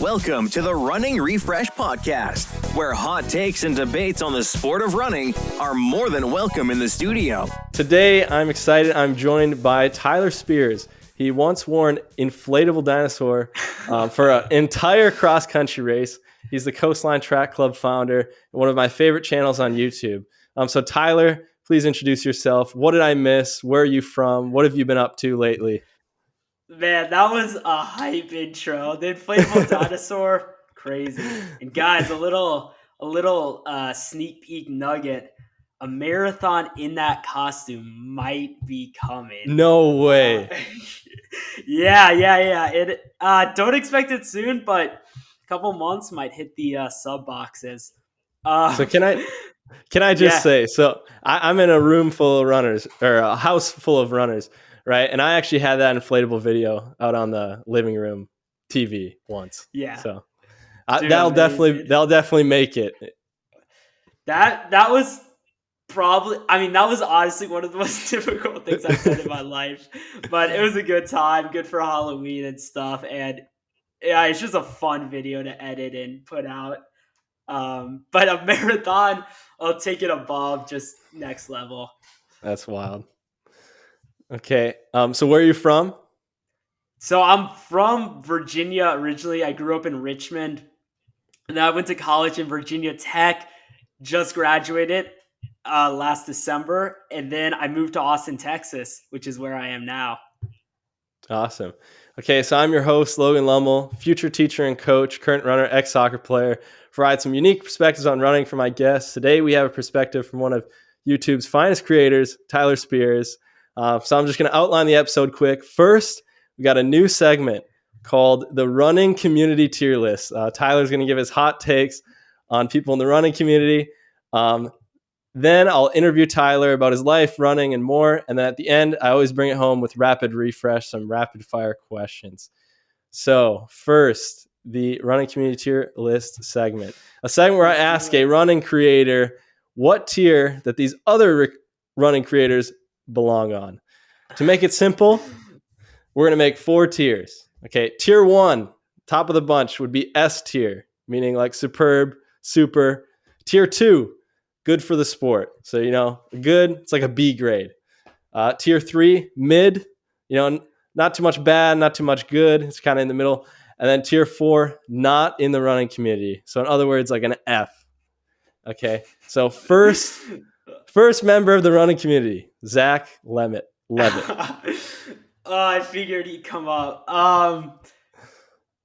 Welcome to the Running Refresh Podcast, where hot takes and debates on the sport of running are more than welcome in the studio. Today, I'm excited. I'm joined by Tyler Speers. He once wore an inflatable dinosaur for an entire cross-country race. He's the Coastline Track Club founder and one of my favorite channels on YouTube. So Tyler, please introduce yourself. What did I miss? Where are you from? What have you been up to lately? Man, that was a hype intro. The inflatable dinosaur, crazy. And guys, a little sneak peek nugget. A marathon in that costume might be coming. No way. Yeah. Don't expect it soon, but a couple months might hit the sub boxes. So can I just say, so I'm in a room full of runners, or a house full of runners, right? And I actually had that inflatable video out on the living room TV once. Yeah. So Dude, that'll definitely make it. That was that was honestly one of the most difficult things I've done in my life. But it was a good time, good for Halloween and stuff. And yeah, it's just a fun video to edit and put out. But a marathon, I'll take it above, just next level. That's wild. Okay. So where are you from? So I'm from Virginia originally. I grew up in Richmond. And then I went to college in Virginia Tech, just graduated last December. And then I moved to Austin, Texas, which is where I am now. Awesome. Okay, so I'm your host, Logan Lummel, future teacher and coach, current runner, ex-soccer player. Provide some unique perspectives on running for my guests. Today we have a perspective from one of YouTube's finest creators, Tyler Speers. So I'm just going to outline the episode quick. First, we got a new segment called the Running Community Tier List. Tyler's going to give his hot takes on people in the running community. Then I'll interview Tyler about his life, running, and more. And then at the end, I always bring it home with rapid refresh, some rapid fire questions. So first, the Running Community Tier List segment. A segment where I ask a running creator what tier that these other running creators belong on. To make it simple, we're going to make 4 tiers. Okay, tier 1, top of the bunch, would be S tier, meaning like superb, super. Tier 2, good for the sport. So, good, it's like a B grade. Tier 3, mid, not too much bad, not too much good. It's kind of in the middle. And then tier 4, not in the running community. So in other words, like an F. Okay, so first member of the running community, Zach Levet. I figured he'd come up.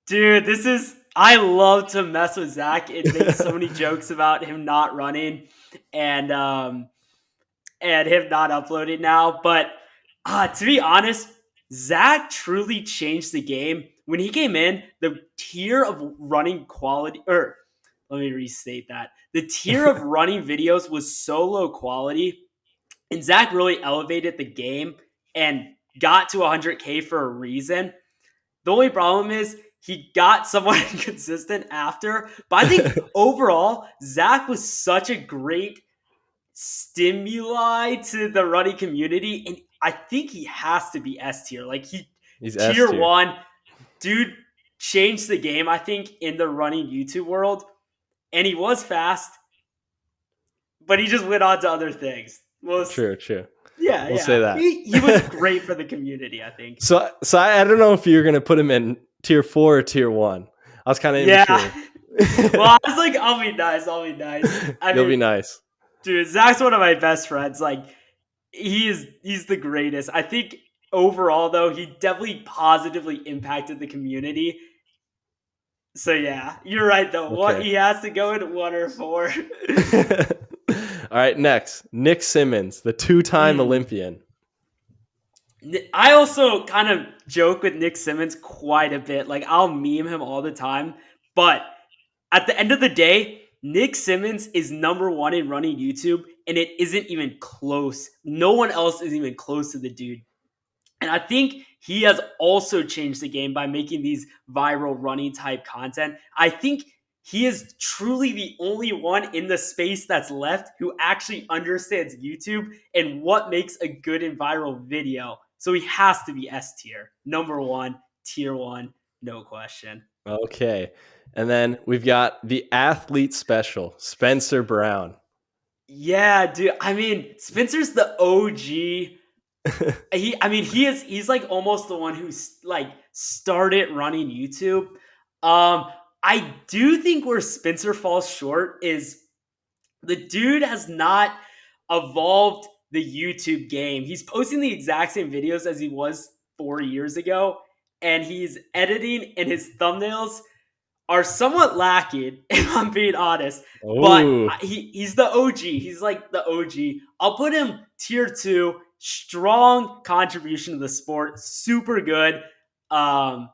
Dude, I love to mess with Zach and make so many jokes about him not running and him not uploading now. But to be honest, Zach truly changed the game. When he came in, the tier of running quality, or let me restate that. The tier of running videos was so low quality, and Zach really elevated the game and got to 100K for a reason. The only problem is he got somewhat inconsistent after. But I think overall, Zach was such a great stimuli to the running community, and I think he has to be S tier. Like he's tier 1, dude changed the game, I think, in the running YouTube world. And he was fast, but he just went on to other things. True. Yeah, we'll say that. He was great for the community, I think. So I don't know if you're going to put him in tier 4 or tier 1. I was kind of immature. Well, I was like, I'll be nice. You'll be nice. Dude, Zach's one of my best friends. Like, he's the greatest. I think overall, though, he definitely positively impacted the community. So, yeah, you're right, though. Okay. What he has to go in 1 or 4. All right, next, Nick Symmonds, the 2-time Olympian. I also kind of joke with Nick Symmonds quite a bit. Like, I'll meme him all the time. But at the end of the day, Nick Symmonds is number 1 in running YouTube, and it isn't even close. No one else is even close to the dude. And I think he has also changed the game by making these viral running type content. I think he is truly the only one in the space that's left who actually understands YouTube and what makes a good and viral video. So he has to be S tier. Number 1, tier 1, no question. Okay. And then we've got the athlete special, Spencer Brown. Yeah, dude. I mean, Spencer's the OG. He's like almost the one who's like started running YouTube. I do think where Spencer falls short is the dude has not evolved the YouTube game. He's posting the exact same videos as he was 4 years ago, and he's editing, and his thumbnails are somewhat lacking, if I'm being honest. But Oh, he's the OG. He's like the OG. I'll put him tier 2. Strong contribution to the sport. Super good. Um,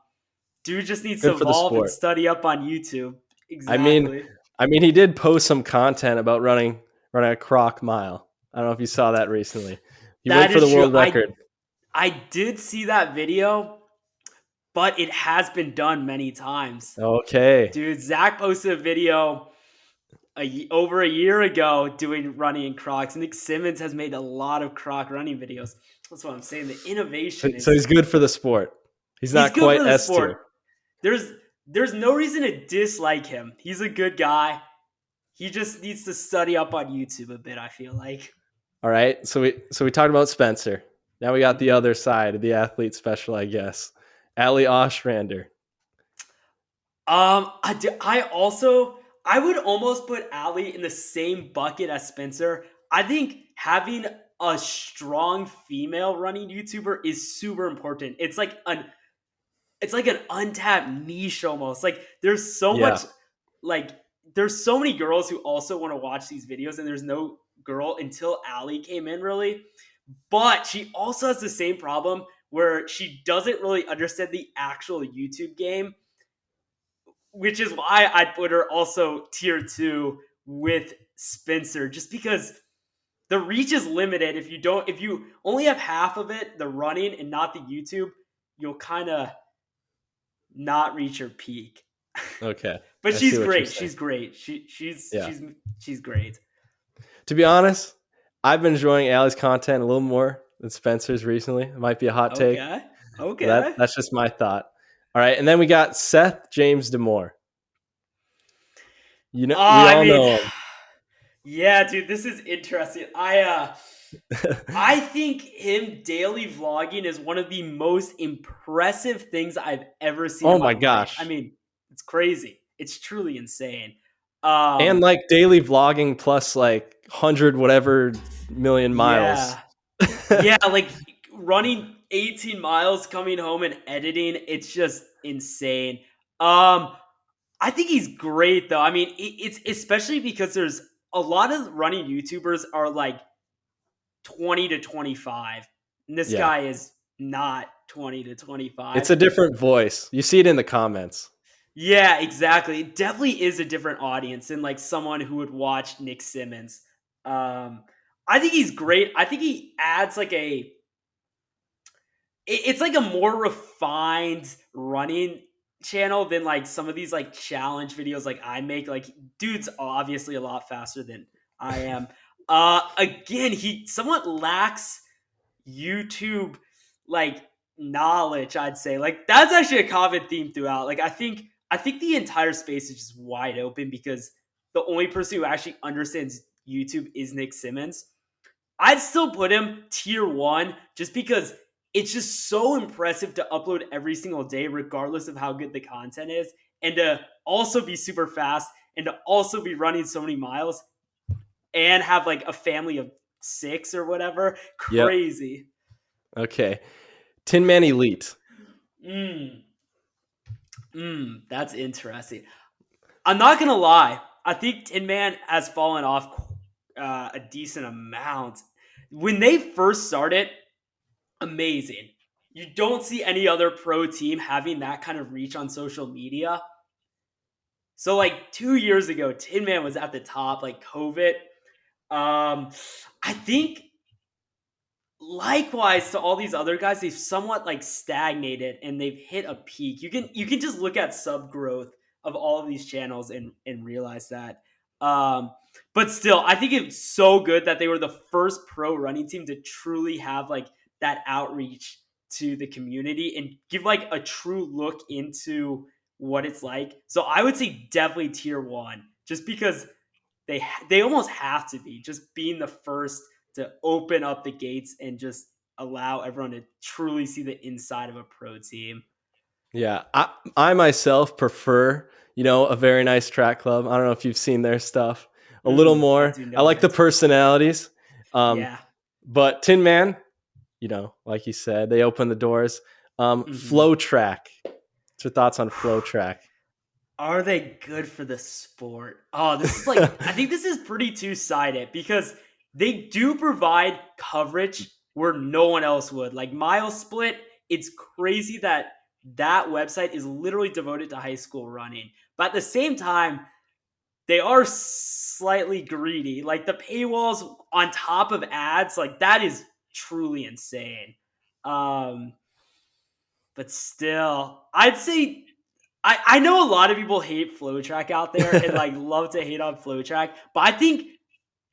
Dude just needs to good for the evolve and sport. study up on YouTube. I mean, Exactly. he did post some content about running a croc mile. I don't know if you saw that recently. He went That for the is true. world record. I did see that video, but it has been done many times. Okay. Dude, Zach posted a video over a year ago doing running in Crocs. Nick Symmonds has made a lot of Croc running videos. That's what I'm saying. The innovation is So he's good for the sport. He's not good quite for the S sport. tier. There's no reason to dislike him. He's a good guy. He just needs to study up on YouTube a bit, I feel like. All right. So we talked about Spencer. Now we got the other side of the athlete special, I guess. Ali Ostrander. I would almost put Ali in the same bucket as Spencer. I think having a strong female running YouTuber is super important. It's like an untapped niche almost. Like there's so Yeah. much like there's so many girls who also want to watch these videos, and there's no girl until Ali came in really. But she also has the same problem where she doesn't really understand the actual YouTube game, which is why I'd put her also tier 2 with Spencer, just because the reach is limited. If you only have half of it, the running and not the YouTube, you'll kind of not reach her peak. Okay. But I she's see what you're great. saying. She's great. She's great. To be honest, I've been enjoying Ali's content a little more than Spencer's recently. It might be a hot take. Okay. That's just my thought. All right, and then we got Seth James DeMoor. We all know him. Yeah, dude, this is interesting. I think him daily vlogging is one of the most impressive things I've ever seen. Oh in my life. gosh. I mean, it's crazy. It's truly insane. And like daily vlogging plus like 100 whatever million miles. Yeah, like running 18 miles, coming home and editing, it's just insane. I think he's great though. I mean, it's especially because there's a lot of running YouTubers are like 20 to 25. And this guy is not 20 to 25. It's a different voice. You see it in the comments. Yeah, exactly. It definitely is a different audience than like someone who would watch Nick Symmonds. I think he's great. I think he adds like it's like a more refined running channel than like some of these like challenge videos like I make. Like dude's obviously a lot faster than I am. Again, he somewhat lacks YouTube like knowledge, I'd say. Like that's actually a common theme throughout. Like I think the entire space is just wide open because the only person who actually understands YouTube is Nick Symmonds. I'd still put him tier 1 just because it's just so impressive to upload every single day, regardless of how good the content is, and to also be super fast and to also be running so many miles and have like a family of 6 or whatever. Crazy. Yep. Okay. Tin Man Elite. That's interesting. I'm not gonna lie. I think Tin Man has fallen off a decent amount. When they first started, amazing. You don't see any other pro team having that kind of reach on social media. So like 2 years ago, Tin Man was at the top, like COVID. I think likewise to all these other guys, they've somewhat like stagnated and they've hit a peak. You can just look at sub growth of all of these channels and realize that. But still, I think it's so good that they were the first pro running team to truly have like that outreach to the community and give like a true look into what it's like. So I would say definitely tier 1, just because they almost have to be, just being the first to open up the gates and just allow everyone to truly see the inside of a pro team. Yeah, I myself prefer, a very nice track club. I don't know if you've seen their stuff. A little more. I like the personalities. Yeah. But Tin Man, like you said, they open the doors. Flow Track. What's your thoughts on Flow Track? Are they good for the sport? Oh, this is I think this is pretty two-sided, because they do provide coverage where no one else would. Like Mile Split, it's crazy that website is literally devoted to high school running. But at the same time, they are slightly greedy. Like the paywalls on top of ads, like that is truly insane. But still, I'd say I know a lot of people hate FlowTrack out there and love to hate on FlowTrack, but I think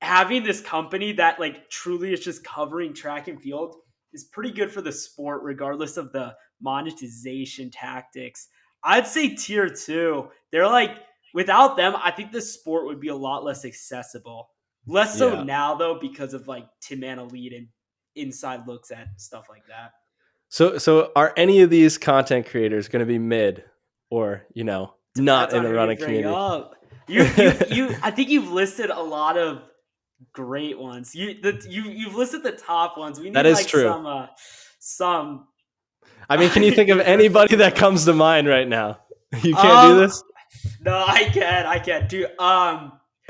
having this company that truly is just covering track and field is pretty good for the sport, regardless of the monetization tactics. I'd say tier 2. They're without them, I think the sport would be a lot less accessible. Less so now though, because of Tin Man Elite and inside looks at stuff like that. So are any of these content creators going to be mid, or not in the running community? I think you've listed a lot of great ones. You've listed the top ones. We need that is true. Some. I mean, can you think of anybody that comes to mind right now? You can't do this? No, I can't. Dude,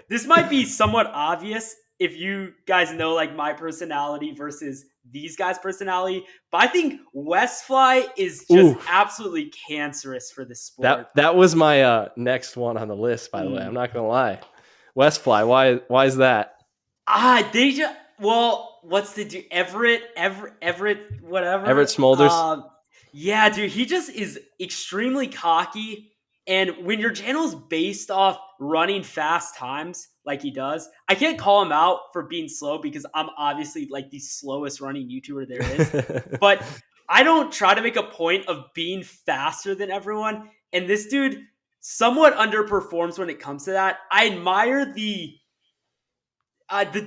this might be somewhat obvious if you guys know my personality versus these guys' personality, but I think Westfly is just absolutely cancerous for the sport. That was my next one on the list, by the way. I'm not gonna lie. Westfly, why is that? They just what's the dude? Everett, whatever. Everett Smolders. Yeah, dude, he just is extremely cocky. And when your channel is based off running fast times like he does, I can't call him out for being slow, because I'm obviously the slowest running YouTuber there is. But I don't try to make a point of being faster than everyone. And this dude somewhat underperforms when it comes to that. I admire the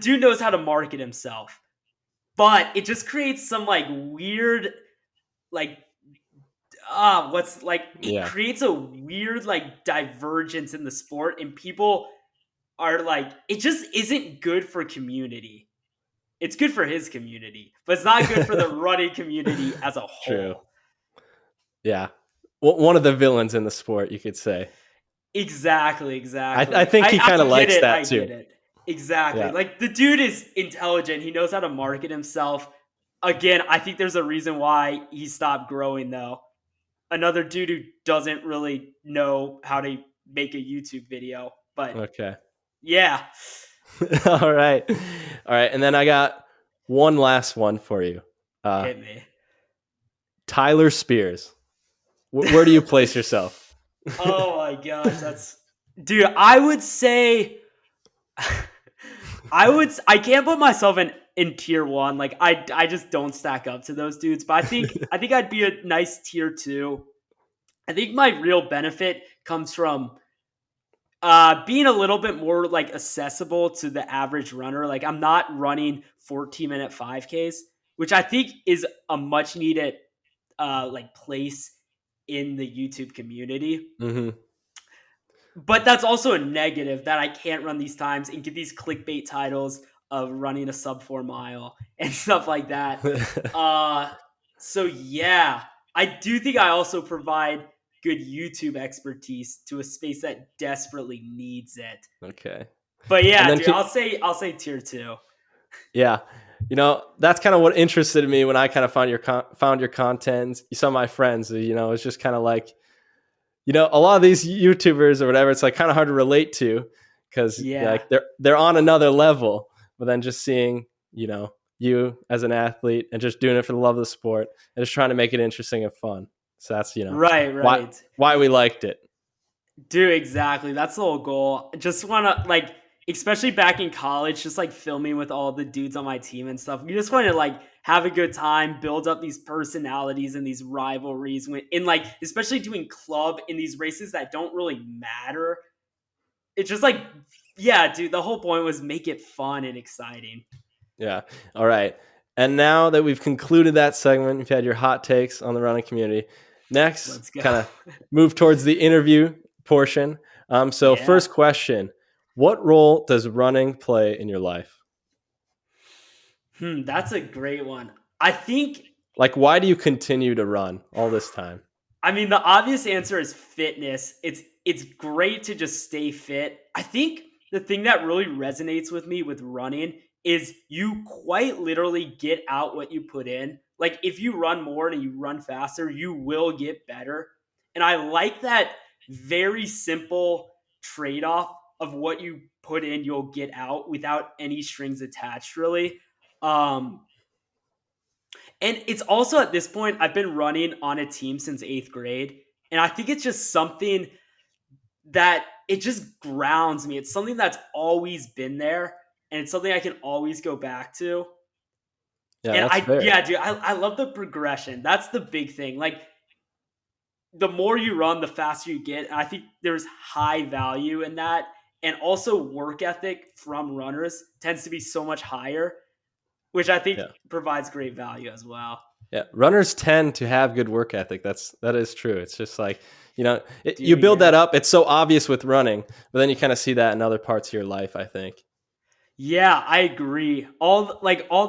dude knows how to market himself, but it just creates some weird it creates a weird divergence in the sport, and people are it just isn't good for community. It's good for his community, but it's not good for the running community as a whole. True. Yeah. One of the villains in the sport, you could say. Exactly. I think he kind of likes that too. Get it. Exactly. Yeah. The dude is intelligent. He knows how to market himself. Again, I think there's a reason why he stopped growing, though. Another dude who doesn't really know how to make a YouTube video. But okay. Yeah. All right. And then I got one last one for you. Hit me. Tyler Spears. Where do you place yourself? Oh my gosh, dude. I would say I can't put myself in tier 1. I just don't stack up to those dudes. But I think I'd be a nice tier 2. I think my real benefit comes from being a little bit more accessible to the average runner. I'm not running 14-minute 5Ks, which I think is a much needed place in the YouTube community. Mm-hmm. But that's also a negative, that I can't run these times and get these clickbait titles of running a sub 4 mile and stuff like that. So yeah, I do think I also provide good YouTube expertise to a space that desperately needs it. Okay. But yeah, dude, I'll say tier 2. Yeah. That's kind of what interested me when I kind of found your content. You saw my friends, it's just kind of a lot of these YouTubers or whatever, it's kind of hard to relate to, because they're on another level. But then just seeing, you as an athlete and just doing it for the love of the sport and just trying to make it interesting and fun. So that's, right. Why we liked it. Dude, exactly. That's the whole goal. Just want to especially back in college, just like filming with all the dudes on my team and stuff. We just want to like have a good time, build up these personalities and these rivalries in like, especially doing club in these races that don't really matter. It's just like, yeah, dude, the whole point was make it fun and exciting. Yeah. All right. And now that we've concluded that segment, you've had your hot takes on the running community. Next, Let's go. kind of move towards the interview portion. So Yeah. first question, what role does running play in your life? That's a great one. I think, Like, why do you continue to run all this time? I mean, the obvious answer is fitness. It's great to just stay fit. I think the thing that really resonates with me with running is you quite literally get out what you put in. Like if you run more and you run faster, you will get better. And I like that very simple trade-off of what you put in, you'll get out without any strings attached, really. Um, and it's also at this point, I've been running on a team since 8th grade. And I think it's just something that it just grounds me. It's something that's always been there. And it's something I can always go back to. Yeah, And that's fair. yeah, dude, I love the progression. That's the big thing. Like the more you run, the faster you get. And I think there's high value in that. And also work ethic from runners tends to be so much higher, which I think Yeah. provides great value as well. Yeah, runners tend to have good work ethic. That is true. It's just like, Dude, you build yeah. that up. It's so obvious with running, but then you kind of see that in other parts of your life, I think. Yeah, I agree. All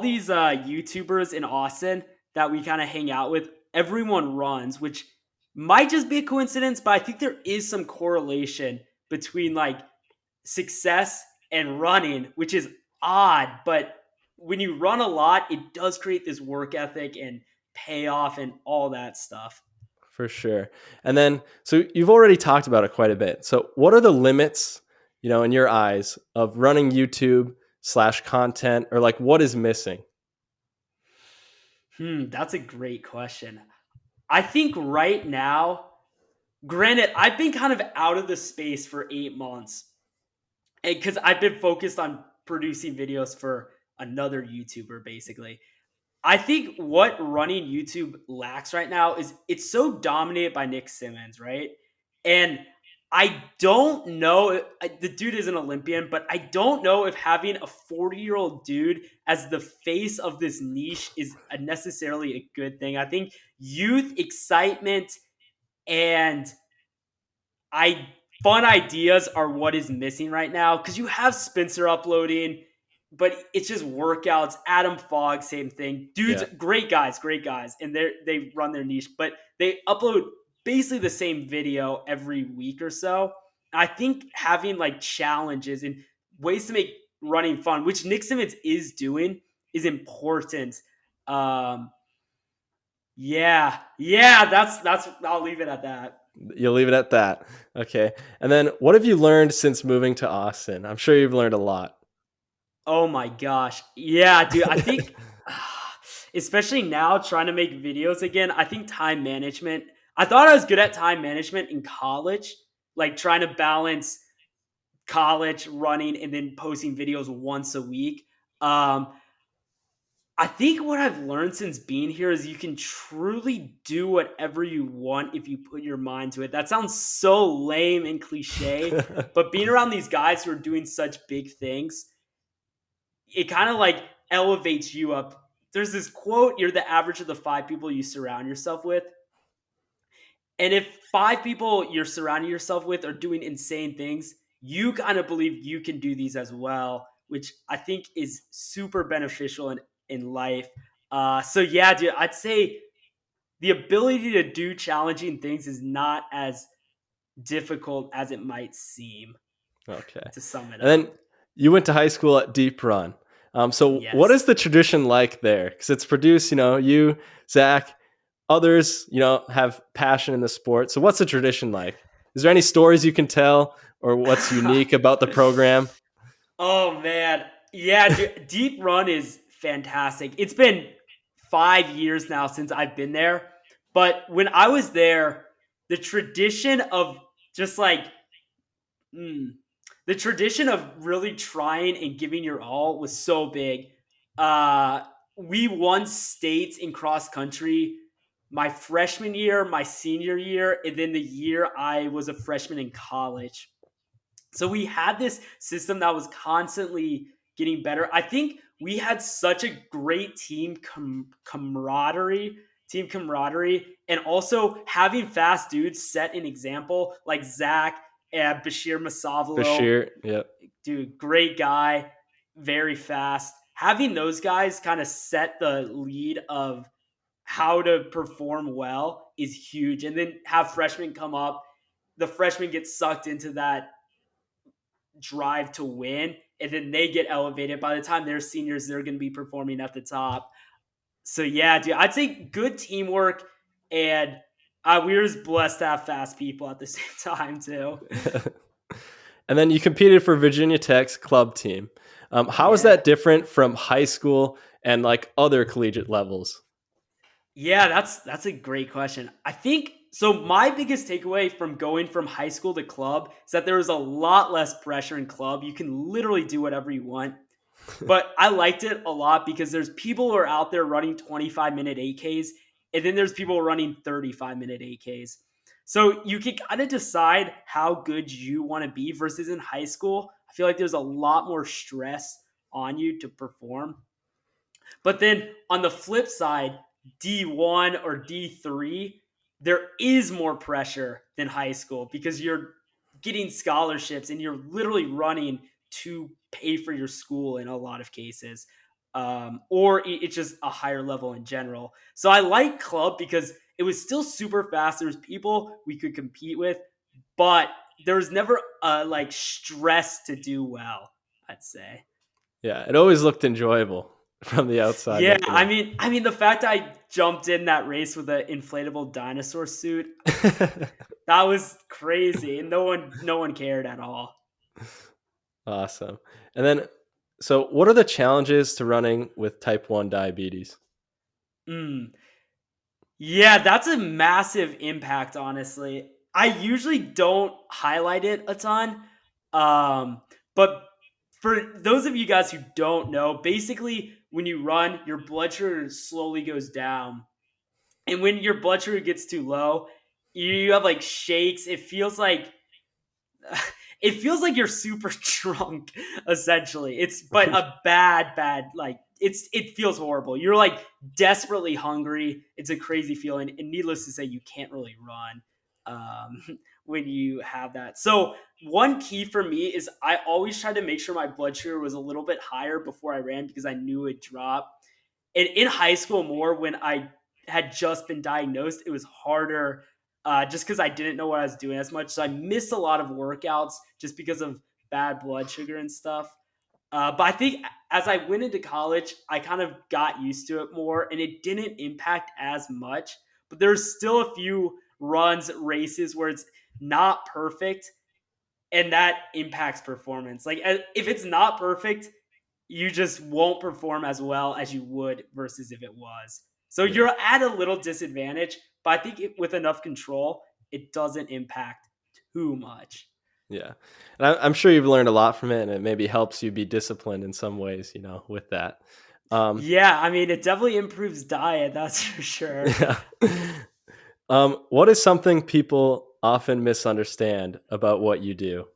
these YouTubers in Austin that we kind of hang out with, everyone runs, which might just be a coincidence, but I think there is some correlation between like success and running, which is odd, but when you run a lot, it does create this work ethic and payoff and all that stuff. For sure. And then, so you've already talked about it quite a bit. So what are the limits, in your eyes of running YouTube/content, or like what is missing? That's a great question. I think right now, granted, I've been kind of out of the space for 8 months because I've been focused on producing videos for another YouTuber, basically. I think what running YouTube lacks right now is it's so dominated by Nick Symmonds, right? And I don't know, the dude is an Olympian, but I don't know if having a 40-year-old dude as the face of this niche is necessarily a good thing. I think youth, excitement, and I fun ideas are what is missing right now because you have Spencer uploading, but it's just workouts. Adam Fogg, same thing. Dudes, Yeah. great guys, and they run their niche, but they upload basically the same video every week or so. I think having like challenges and ways to make running fun, which Nick Symmonds is doing, is important. Um, yeah, that's. I'll leave it at that. You'll leave it at that. Okay. And then what have you learned since moving to Austin? I'm sure you've learned a lot. Oh my gosh. Yeah, dude. I think, especially now trying to make videos again, I think time management. I thought I was good at time management in college, like trying to balance college, running, and then posting videos once a week. Um, I think what I've learned since being here is you can truly do whatever you want if you put your mind to it. That sounds so lame and cliche, but being around these guys who are doing such big things, it kind of like elevates you up. There's this quote, you're the average of the 5 people you surround yourself with. And if 5 people you're surrounding yourself with are doing insane things, you kind of believe you can do these as well, which I think is super beneficial in life. So yeah, dude, I'd say the ability to do challenging things is not as difficult as it might seem, Okay. to sum it And up. then you went to high school at Deep Run. So what Yes. is the tradition like there? Because it's produced, you, Zach, others, have passion in the sport. So what's the tradition like? Is there any stories you can tell, or what's unique about the program? Oh man, yeah, Deep Run is fantastic. It's been 5 years now since I've been there, but when I was there, the tradition of just like the tradition of really trying and giving your all was so big. We won states in cross country my freshman year, my senior year, and then the year I was a freshman in college. So we had this system that was constantly getting better. I think we had such a great team camaraderie, and also having fast dudes set an example like Zach and Bashir Masavalo. Bashir, yep. Dude, great guy, very fast. Having those guys kind of set the lead of how to perform well is huge. And then have freshmen come up. The freshmen get sucked into that drive to win, and then they get elevated. By the time they're seniors, they're going to be performing at the top. So yeah, dude, I'd say good teamwork, and we were just blessed to have fast people at the same time too. And then you competed for Virginia Tech's club team. How is that different from high school and like other collegiate levels? Yeah, that's a great question. I think so. My biggest takeaway from going from high school to club is that there was a lot less pressure in club. You can literally do whatever you want. But I liked it a lot because there's people who are out there running 25-minute 8Ks, and then there's people running 35-minute 8Ks. So you can kind of decide how good you want to be versus in high school. I feel like there's a lot more stress on you to perform. But then on the flip side, D1 or D3, there is more pressure than high school because you're getting scholarships and you're literally running to pay for your school in a lot of cases. Or it's just a higher level in general. So I like club because it was still super fast. There was people we could compete with, but there was never like stress to do well, I'd say. Yeah, it always looked enjoyable from the outside. Yeah, I mean, the fact I jumped in that race with an inflatable dinosaur suit, that was crazy, and no one cared at all. Awesome. And then, so what are the challenges to running with type 1 diabetes? Yeah, that's a massive impact, honestly. I usually don't highlight it a ton. But for those of you guys who don't know, basically when you run, your blood sugar slowly goes down. And when your blood sugar gets too low, you have like shakes. It feels like you're super drunk, essentially. It's but a bad like it feels horrible. You're like desperately hungry. It's a crazy feeling, and needless to say, you can't really run when you have that. So one key for me is I always tried to make sure my blood sugar was a little bit higher before I ran because I knew it'd drop. And in high school, more when I had just been diagnosed, it was harder just because I didn't know what I was doing as much. So I missed a lot of workouts just because of bad blood sugar and stuff. But I think as I went into college, I kind of got used to it more and it didn't impact as much. But there's still a few races where it's not perfect and that impacts performance. Like if it's not perfect, you just won't perform as well as you would versus if it was. So you're at a little disadvantage, but I think with enough control, it doesn't impact too much. Yeah. And I'm sure you've learned a lot from it, and it maybe helps you be disciplined in some ways, with that. Yeah, I mean, it definitely improves diet, that's for sure. Yeah. What is something people often misunderstand about what you do?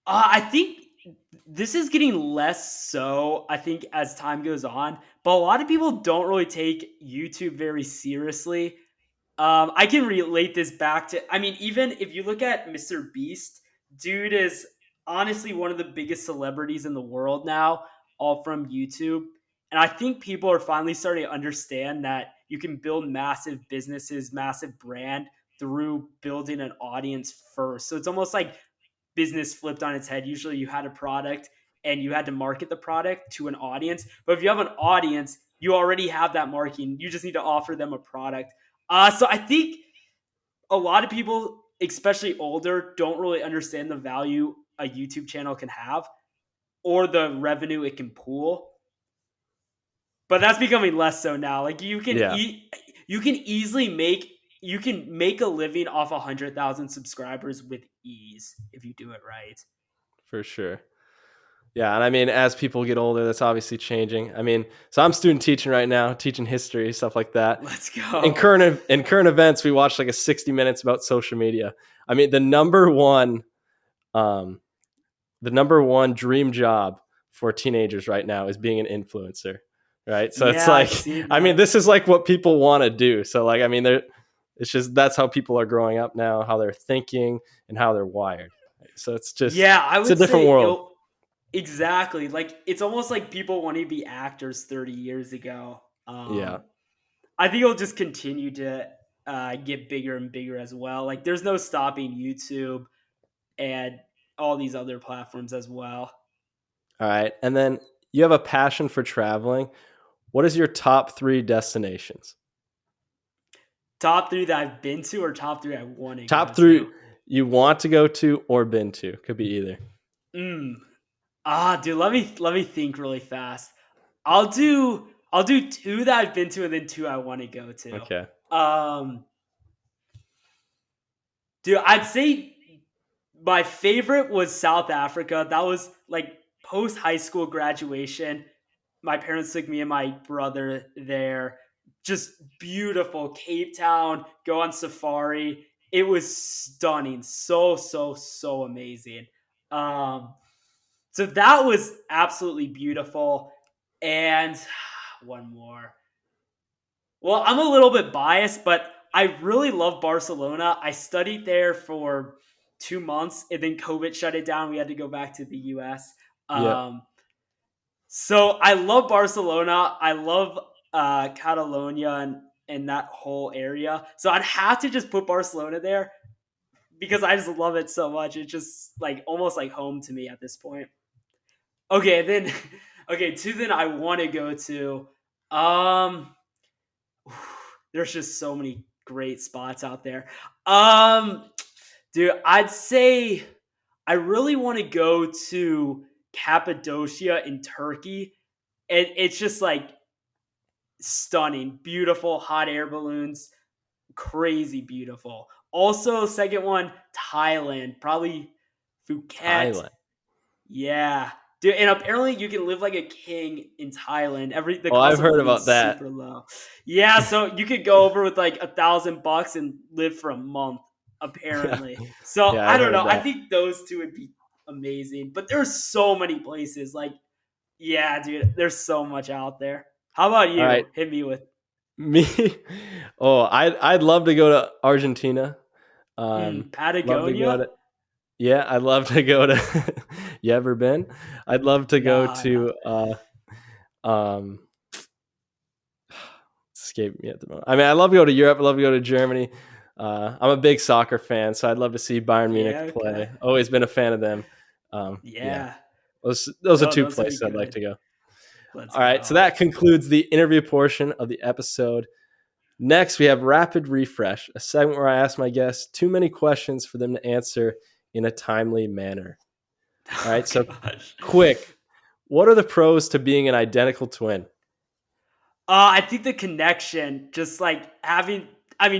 I think this is getting less so, I think, as time goes on, but a lot of people don't really take YouTube very seriously. I can relate this back to, I mean, even if you look at Mr. Beast, dude is honestly one of the biggest celebrities in the world now, all from YouTube. And I think people are finally starting to understand that you can build massive businesses, massive brand through building an audience first. So it's almost like business flipped on its head. Usually you had a product and you had to market the product to an audience. But if you have an audience, you already have that marketing. You just need to offer them a product. So I think a lot of people, especially older, don't really understand the value a YouTube channel can have or the revenue it can pool. But that's becoming less so now. Like you can easily make you can make a living off 100,000 subscribers with ease if you do it right. For sure. Yeah, and I mean, as people get older, that's obviously changing. I mean, so I'm student teaching right now, teaching history, stuff like that. Let's go. In current events, we watched like a 60 minutes about social media. I mean, the number one dream job for teenagers right now is being an influencer, right? So it's like, I mean, this is like what people want to do. So like, I mean, it's just, that's how people are growing up now, how they're thinking and how they're wired. So it's just, it's a different world. Exactly. Like, it's almost like people wanted to be actors 30 years ago. Yeah. I think it'll just continue to get bigger and bigger as well. Like, there's no stopping YouTube and all these other platforms as well. All right. And then you have a passion for traveling. What is your top 3 destinations? Top 3 that I've been to, or top 3 I want to Top 3 you want to go to or been to. Could be either. Dude, let me think really fast. I'll do 2 that I've been to and then 2 I want to go to. Okay. Dude, I'd say my favorite was South Africa. That was like post high school graduation. My parents took me and my brother there. Just beautiful. Cape Town, go on safari. It was stunning. So amazing. So that was absolutely beautiful. And one more. Well, I'm a little bit biased, but I really love Barcelona. I studied there for 2 months, and then COVID shut it down. We had to go back to the US. So I love Barcelona. I love Catalonia and that whole area. So I'd have to just put Barcelona there because I just love it so much. It's just like almost like home to me at this point. Okay, then I want to go to. There's just so many great spots out there. Dude, I'd say I really want to go to Cappadocia in Turkey. It's just like stunning, beautiful hot air balloons, crazy beautiful. Also, second one, Thailand, probably Phuket. Thailand. Yeah. Dude, and apparently you can live like a king in Thailand. I've heard about that. Super low. Yeah, so you could go over with like $1,000 and live for a month, apparently. So Yeah, I don't know. I think those 2 would be amazing. But there's so many places. Like, yeah, dude, there's so much out there. How about you? Right. Hit me with me. I'd love to go to Argentina. Patagonia. I'd love to go to. You ever been? I'd love to go to. Escape me at the moment. I mean, I love to go to Europe. I love to go to Germany. I'm a big soccer fan, so I'd love to see Bayern Munich play. Always been a fan of them. Those are 2 places I'd like to go. All right, so that concludes the interview portion of the episode. Next, we have Rapid Refresh, a segment where I ask my guests too many questions for them to answer in a timely manner. All right, so quick. What are the pros to being an identical twin? I think the connection, just like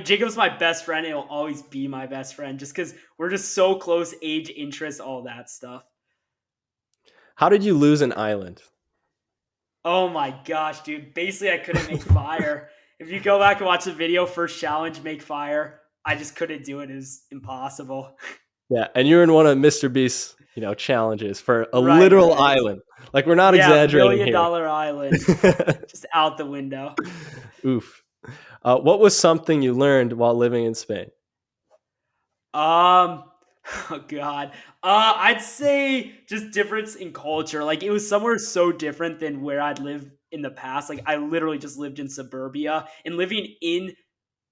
Jacob's my best friend. He'll always be my best friend just because we're just so close, age, interests, all that stuff. How did you lose an island? Oh my gosh, dude. Basically, I couldn't make fire. If you go back and watch the video, first challenge, make fire. I just couldn't do it. It was impossible. Yeah, and you're in one of Mr. Beast's, challenges for a literal island. Like, we're not exaggerating $1 million island. Just out the window. Oof. What was something you learned while living in Spain? Oh God. I'd say just difference in culture. Like, it was somewhere so different than where I'd lived in the past. Like, I literally just lived in suburbia, and living in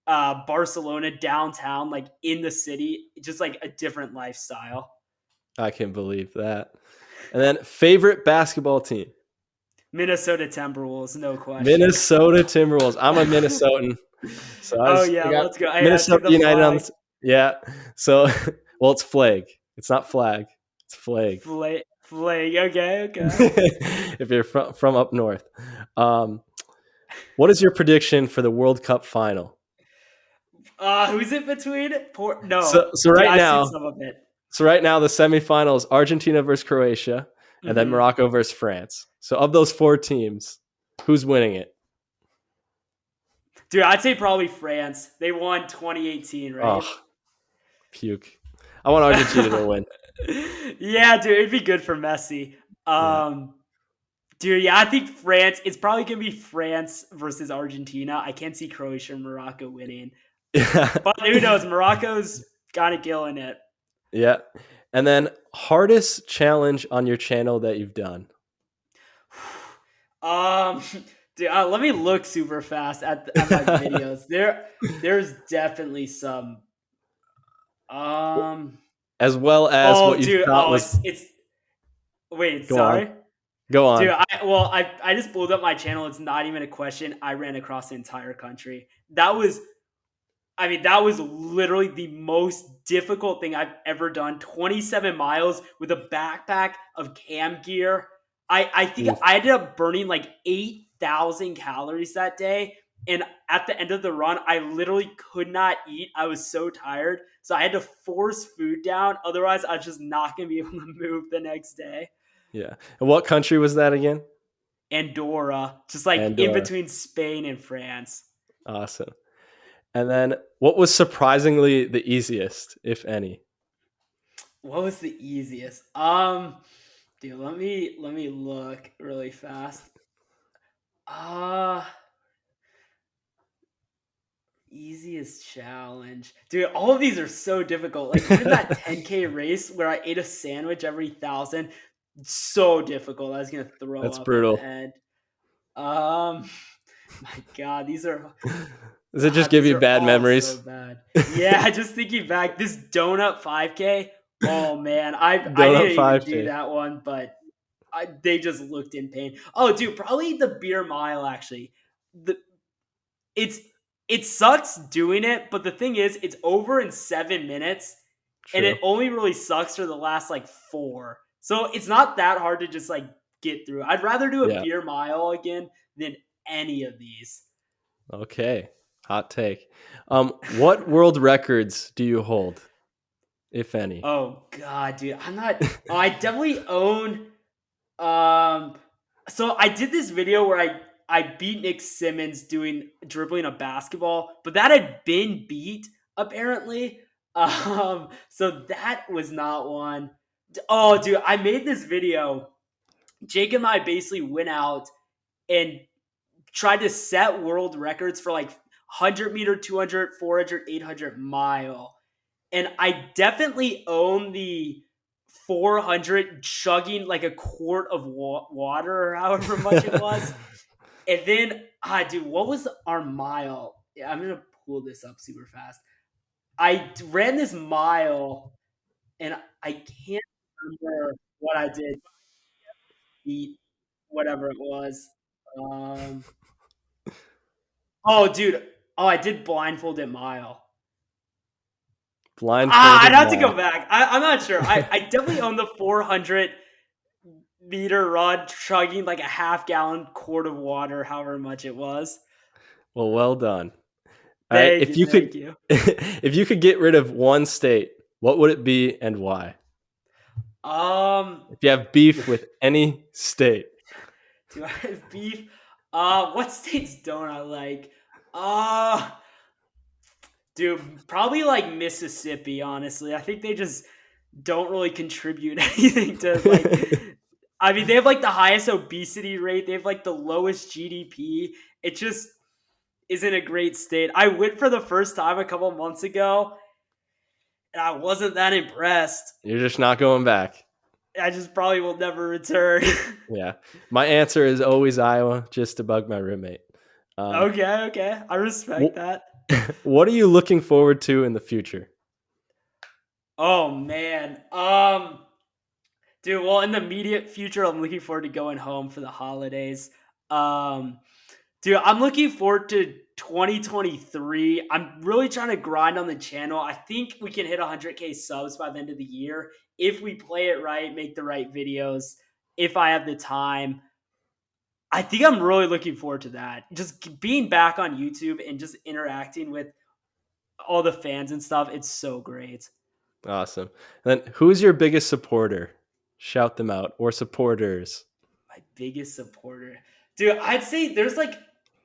Barcelona downtown, like in the city, just like a different lifestyle. I can believe that. And then favorite basketball team? Minnesota Timberwolves, no question. Minnesota Timberwolves. I'm a Minnesotan. So let's go. Minnesota United on the, yeah. So, well, it's flag. It's not flag. It's flag. Flag. Okay. If you're from up north. What is your prediction for the World Cup final? Who's it between? No. So Dude, right I've seen now, some of it. the semifinals: Argentina versus Croatia, and then Mhm. Morocco versus France. So of those 4 teams, who's winning it? Dude, I'd say probably France. They won 2018, right? Oh, puke! I want Argentina to win. Yeah, dude, it'd be good for Messi. Yeah. Dude, yeah, I think France. It's probably gonna be France versus Argentina. I can't see Croatia and Morocco winning, but who knows? Morocco's kind of killing it. Yeah. And then hardest challenge on your channel that you've done. Um, dude, let me look super fast at my videos. There's definitely some. Um. As well as Oh, what you dude. thought Oh, was it's. Wait, go on. sorry. Go Dude, on. I just pulled up my channel. It's not even a question. I ran across the entire country. That was literally the most difficult thing I've ever done. 27 miles with a backpack of cam gear. I think Oof. I ended up burning like 8,000 calories that day. And at the end of the run, I literally could not eat. I was so tired. So I had to force food down. Otherwise, I was just not going to be able to move the next day. Yeah. And what country was that again? Andorra, just like in Andorra. between Spain and France. Awesome. And then what was surprisingly the easiest, if any? What was the easiest? Dude, let me look really fast. Uh Easiest challenge. Dude, all of these are so difficult. Like even that 10K race where I ate a sandwich every 1,000, so difficult. I was gonna throw That's up at the brutal. end. Um my god, Does it just give these you are bad all so memories? bad. Yeah, just thinking back, this donut 5K. Oh man, I Donut didn't even do 5K. that one, but they just looked in pain. Oh, dude, probably the beer mile. Actually, the it's it sucks doing it, but the thing is, it's over in 7 minutes, and True. it only really sucks for the last like 4. So it's not that hard to just like get through. I'd rather do a Yeah. beer mile again than any of these. Okay. Hot take. What world records do you hold, if any? Oh god, dude, I'm not. Oh, I definitely own. Um, so I did this video where I beat Nick Symmonds doing dribbling a basketball, but that had been beat apparently. So that was not one. Oh, dude, I made this video. Jake and I basically went out and tried to set world records for like 100-meter, 200, 400, 800 mile. And I definitely own the 400 chugging like a quart of water or however much it was. And then, dude, what was our mile? Yeah, I'm going to pull this up super fast. I ran this mile and I can't remember what I did. Beat whatever it was. Um, oh, dude. Oh, I did blindfolded mile. I'd Blindfolded have to go mile. back. I'm not sure. I definitely own the 400-meter run, chugging like a half-gallon quart of water, however much it was. Well done. All right. Thank If you, you thank could, you. if you could get rid of one state, what would it be and why? Um, If you have beef with any state, do I have beef? What states don't I like? Uh, dude, probably like Mississippi. Honestly, I think they just don't really contribute anything to like. I mean, they have like the highest obesity rate. They have like the lowest GDP. It just isn't a great state. I went for the first time a couple months ago, and I wasn't that impressed. you're just not going back. I just probably will never return. Yeah. My answer is always Iowa, just to bug my roommate. Okay. I respect that. What are you looking forward to in the future? Oh man. Dude, well, in the immediate future, I'm looking forward to going home for the holidays. Um, Dude, I'm looking forward to 2023. I'm really trying to grind on the channel. I think we can hit 100K subs by the end of the year if we play it right, make the right videos, if I have the time. I think I'm really looking forward to that. Just being back on YouTube and just interacting with all the fans and stuff. It's so great. Awesome. And then who's your biggest supporter? Shout them out, or supporters. My biggest supporter. Dude, I'd say there's like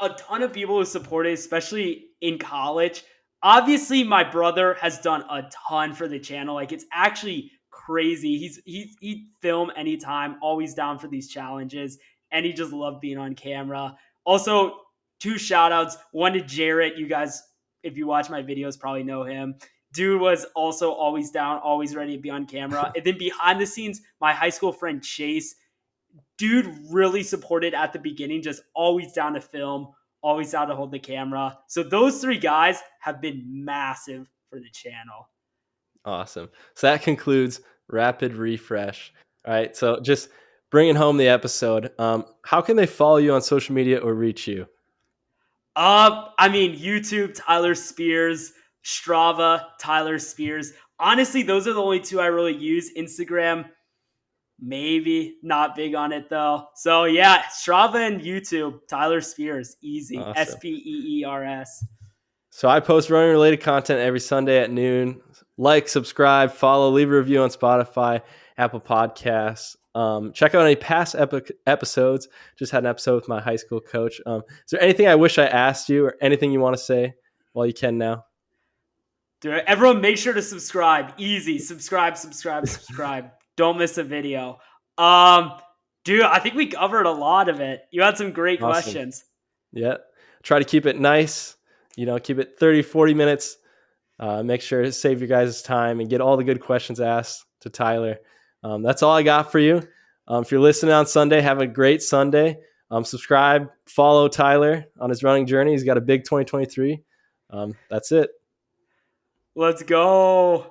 a ton of people who support it, especially in college. Obviously, my brother has done a ton for the channel. Like, it's actually crazy. He'd film anytime, always down for these challenges, and he just loved being on camera. Also, two shout outs. One to Jarrett. You guys, if you watch my videos, probably know him. Dude was also always down, always ready to be on camera. And then behind the scenes, my high school friend Chase. Dude really supported at the beginning, just always down to film, always down to hold the camera. So those three guys have been massive for the channel. Awesome. So that concludes Rapid Refresh. All right. So just bringing home the episode. How can they follow you on social media or reach you? I mean, YouTube, Tyler Speers, Strava, Tyler Speers. Honestly, those are the only two I really use. Instagram, maybe not big on it though. So yeah, Strava and YouTube, Tyler Speers, easy. Awesome. Speers. So I post running related content every Sunday at noon. Like, subscribe, follow, leave a review on Spotify, Apple Podcasts. Check out any past episodes. Just had an episode with my high school coach. Is there anything I wish I asked you, or anything you want to say while you can now? Dude, everyone make sure to subscribe. Easy. Subscribe. Don't miss a video. Dude, I think we covered a lot of it. You had some great questions. Yeah. Try to keep it nice. Keep it 30, 40 minutes. Make sure to save your guys' time and get all the good questions asked to Tyler. That's all I got for you. If you're listening on Sunday, have a great Sunday. Subscribe, follow Tyler on his running journey. He's got a big 2023. That's it. Let's go.